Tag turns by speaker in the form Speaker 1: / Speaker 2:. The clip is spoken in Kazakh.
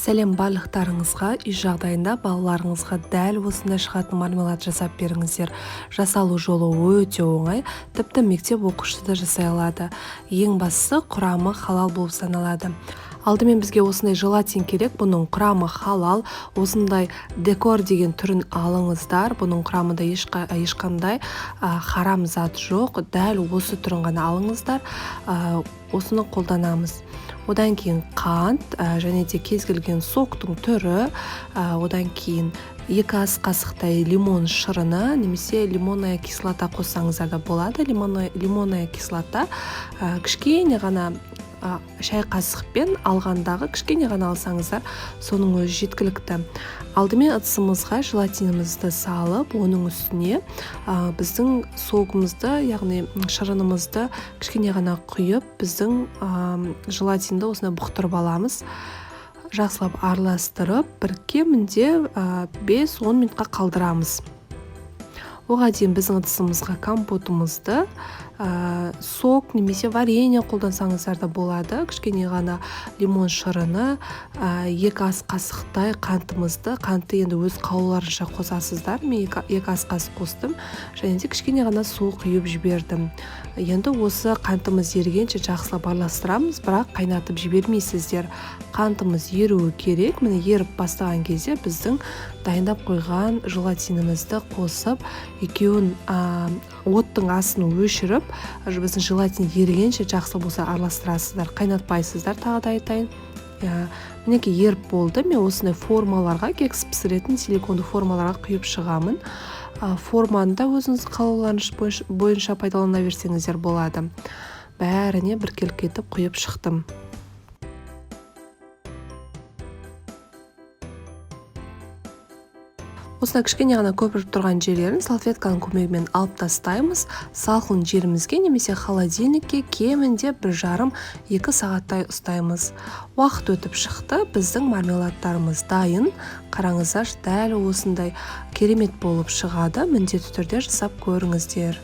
Speaker 1: Сәлем барлықтарыңызға, үй жағдайында балаларыңызға дәл осындай шығатын мармелад жасап беріңіздер. Жасалу жолы өте оңай, тіпті мектеп оқушысы да жасай алады. Ең бастысы құрамы халал болып саналады. Алдымен бізге осындай желатин керек, бұның құрамы халал, осындай декор деген түрін алыңыздар. Бұның құрамында ешқандай харам зат жоқ, дәл осы түрін ғана алыңыздар. Осыны қолданамыз. Одан кейін қант және де кез келген соктың түрі, одан кейін 2 ас қасықтай лимон шырыны немесе лимонная кислота қоссаңыздар да болады. Лимонная кислота кішкене ғана шай қасықпен алғандағы кішкене ғана алсаңыздар, соның өзі жеткілікті. Алдымен ыдысымызға желатинімізді салып, оның үстіне біздің согымызды, яғни шырынымызды кішкене ғана құйып, біздің желатинді осына бұқтырып аламыз. Жақсылап араластырып, бір кемінде 5-10 минутқа қалдырамыз. Оған дейін біздің ыдысымызға компотымызды, сок немесе варенье қолдансаңыздар да болады. Кішкене ғана лимон шырыны, 2 ас қасықтай қантты енді өз қалауларынша қосасыздар. Мен 2 ас қасық қостым және де кішкене ғана су құйып жібердім. Енді осы қантымыз ергенше жақсылап араластырамыз, бірақ қайнатып жібермейсіздер. Қантымыз еруі керек. Міне еріп бастаған кезде біздің дайындап қойған желатинімізді қосып, екеуін оттың асын өшіріп, біздің желатин ергенше жақсы болса араластырасыздар, қайнатпайсыздар, тағы да айтайын. Мінекей еріп болды. Мен осындай формаларға, кекс пісіретін силиконды формаларға құйып шығамын. Форманы да өзіңіз қалауларыңыз бойынша пайдалана берсеңіздер болады. Бәріне біркелкі етіп құйып шықтым. Осына кішкене ғана көпіріп тұрған жерлерін салфетканың көмегімен алып тастаймыз. Салқын жерімізге немесе холодильникке кемінде 1,5-2 сағаттай ұстаймыз. Уақыт өтіп шықты, біздің мармеладтарымыз дайын. Қараңыздар, дәл осындай керемет болып шығады. Міндетті түрде жасап көріңіздер.